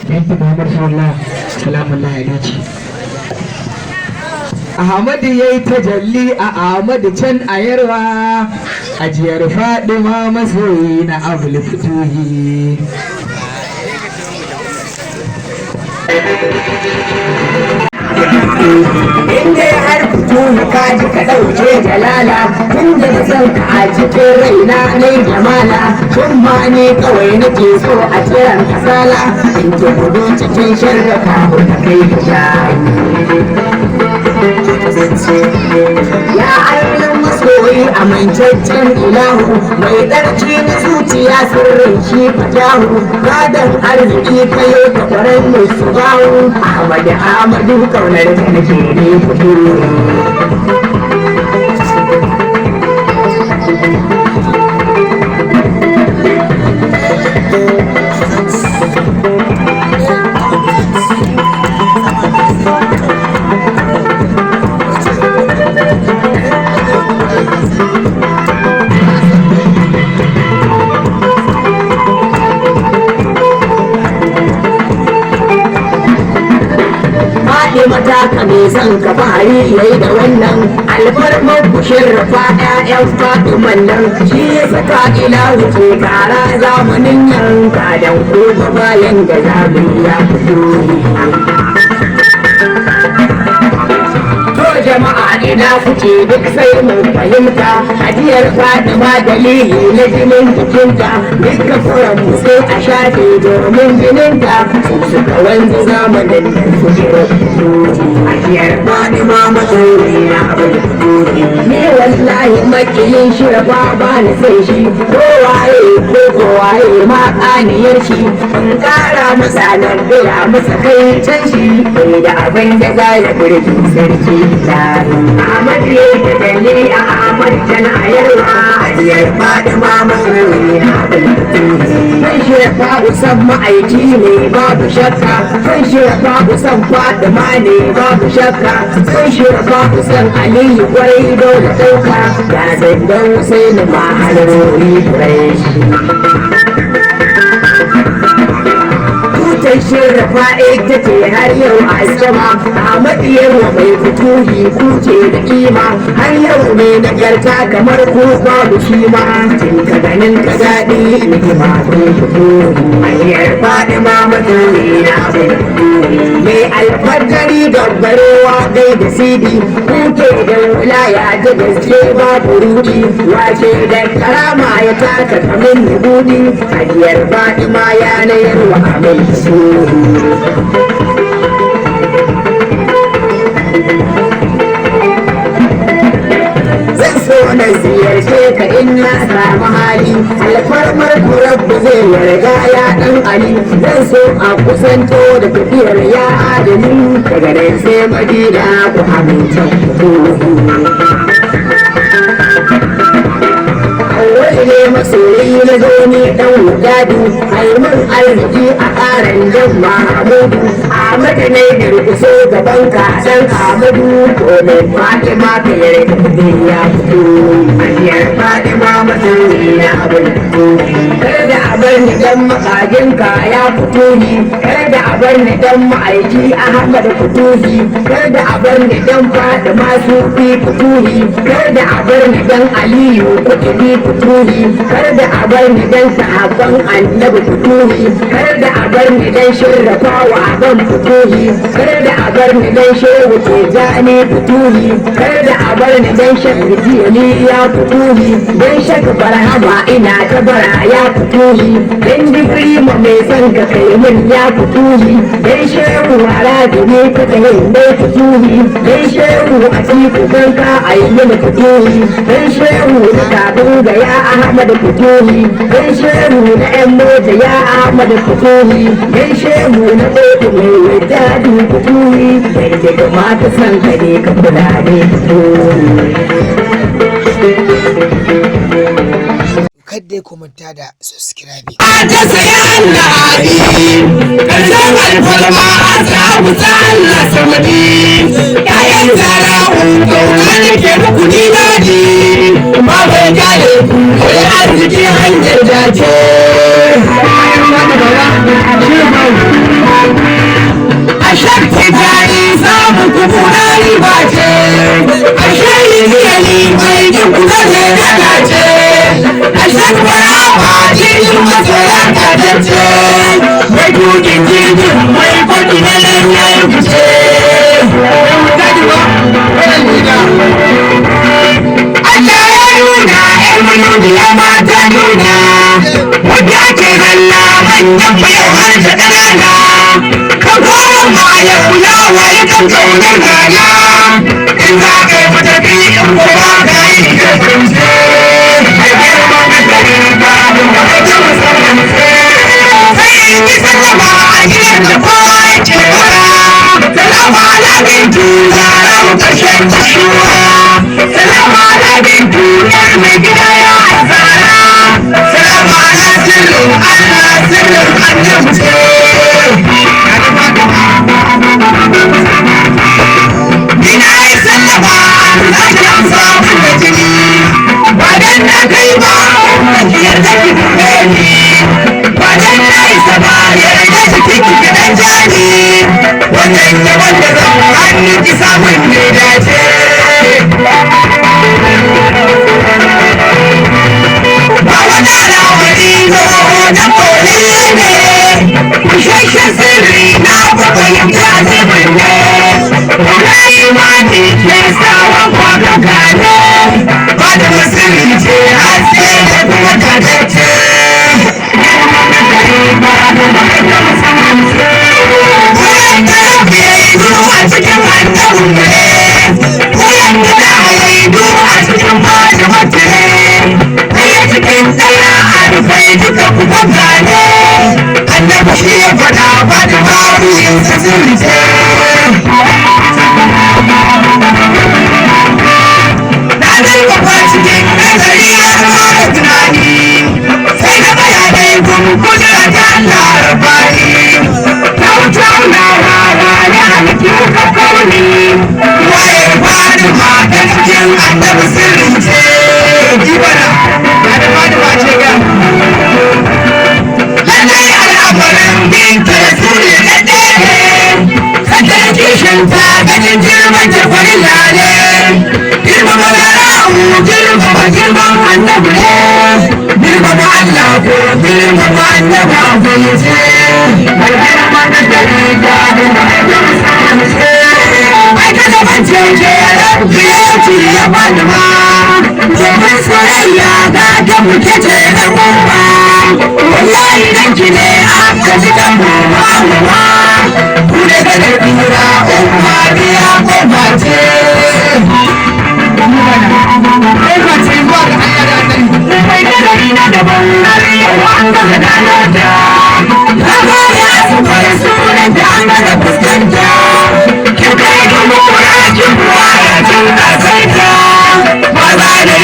binti Muhammad sallallahu salamun alaihi. Ahmadu ya yi tajalli a Ahmadu can a yarwa, ajiyar Fadima masoyi na Abul Futuhi. Inda har Futuhi ka ji ka ɗauke jalala, tun da na san ka a cikin raina ne jamala, tun ma ne kawai nake so a kiran kasala, in ke gudu cikin sharrafa ko ta kai ka ya ainihin masoyi a mancaccen ilahu mai ɗarci na zuciya sirrin shi fatahu gadon arziki kayo ta ƙwarar mai su bawu ahmadu kaunar da nake ne fito mataka mai son ka fahari yayi da wannan alfarmar kushin rafa ƴaƴan fatiman nan shi ya saka ilahu ke kara zamanin yanka dan ko bayan da zamu ya fito jama'a ina kuke duk sai mu fahimta hadiyar Fatima dalili na jinin jikinta dukkan furan mu sai a shafe domin jininta su suka wanzu zamanin da suke hadiyar Fatima masoyi na Abul Futuhi ni wallahi makiyin shi ba ni sai shi kowaye ma kaniyar shi in kara masa nan biya masa kai can shi da abin da za ya burge sarki Ahmad ya yi dalili a Ahmad can a yarwa hadiyar Fatima masoyi na Abul Futuhi sai shirfa usan ma'aiki ne babu shakka sai shirfa usan Fatima ne babu shakka sai shirfa usan Aliyu kwarai dole ɗauka ya zangon Hussein ma halarori kurai shirfa ita ce har yau a sama Ahmad yawa mai Futuhi kuce da kima har yau mai nagarta kamar ko babu shi ma tun ka ganin ka daɗi hikima ko Futuhi hanyar Fatima masoyi na Abul Futuhi mai alfajari gabbarewa dai da sidi kuke da wilaya da gaske babu rudi wace da karama ya taka kamin nubudi hanyar Fatima yanayar wa Abul Futuhi zan so na ziyarce ka in na samu hali alfarmar rabbu zai yarda ya dan Ali zan so a kusanto da tafiyar ya adami daga nan sai Madina ku amince ne masoyi na zo ne dan gadi haimun arziki a karan jan Mahamudu Ahmad ne durkuso gaban ka dan Ahmadu ko ne Fatima ka yare ka fito ya fito hanyar Fatima masoyi na Abul Futuhi kar da abar ni dan makajin ka ya fito ni kar da abar ni dan ma'aiki Ahmad Futuhi kar da abar ni dan Fatima Sufi Futuhi kar da abar ni dan Aliyu Kutubi Futuhi kar da a bar ni dan sahabban annabi Futuhi kar da a bar ni dan shirrafa wa ban Futuhi kar da a bar ni dan shehu Tijani Futuhi kar da a bar ni dan shakki Jili ya Futuhi dan shakki Barhama ina ta bara ya Futuhi dan digiri ma mai son ka kai min ya Futuhi dan shehu Harazimi ka kai mai Futuhi dan shehu Atiku kan ka ayyin Futuhi dan shehu da kabin ga ya Ahmad Futuhi dan shehu na ƴan mota ya Ahmad Futuhi dan shehu na kotu mai wadadu Futuhi dan ke kamata san ka ne ka kula ne Futuhi kadai ku manta da subscribe ta sai Allah karshen alfarma a samu Allah samadi kayan zara'u kauna da ke muku ni daji ma bai gane ku sai arziki hanyar dace dubu na riba ce ashe yali mai jin kusa ne daga ce ashe kwara ba jirgin masoya kadance mai tukin jirgin mai kudi na nan ya yi fice Allah ya nuna ‘yan manubiya mata nuna wadda ake halla manyan bayan har da ƙanana kan kowan ma ya kula wa ya kan ƙaunar gana in za ka yi matafi in kuma ka yi da kunce a girma na gari ba da wata musamman sai in yi sallama a gidan da kowa ya ce wara salama ala bintu zara mu ƙarshen tashuwa salama ala bintu yar mai gida ya asara salama ala sirrin allah sirrin annabce ina yi sallama allah ya samu da jini ba dan na kai ba majiyar da ki buɗe ni ba dan na isa ba yarda jiki ki gidan jani wannan yawan da zan hannun ki samun ne dace ba wani alawari zo na koli ne kushashen sirri na kwakwayin jazimin ne wani imani ke sawan kwakwa gane ba da musulun ce haske da kuma kadance wuyan da ya yi zuwa cikin annabin ne wuyan da ya yi zuwa cikin fata matare ɗaya cikin ɗaya a rufai duka kuma gane annabi shi ya faɗa ba da babu yin sasirce na zurfafa cikin nazari a mara tunani sai na bayanai gurgudu ta larabari ta wuce nawa ya halittu ka kauni waye bani mata cikin annabi sirrin ce ibana na da fatima ce ga lallai al'amarin binta da suri na ɗaya sakar kishin ta ganin girman ta farilla ne girmama ra'amu girman annabi ne girmama Allah ko girmama annabi abu ce girmama na gari da ai ka gaban cece rabbi ya bani ma domin soyayya ga ta muke ce na gumba wallahi danki ne aka ji kan mama ku da ga dira umma biya ko bace na daban an gaza dalata Rago ya zuba da sunan da an gaza fuskanta kin kai dubu rakin ruwa ya tun kasaita ba za da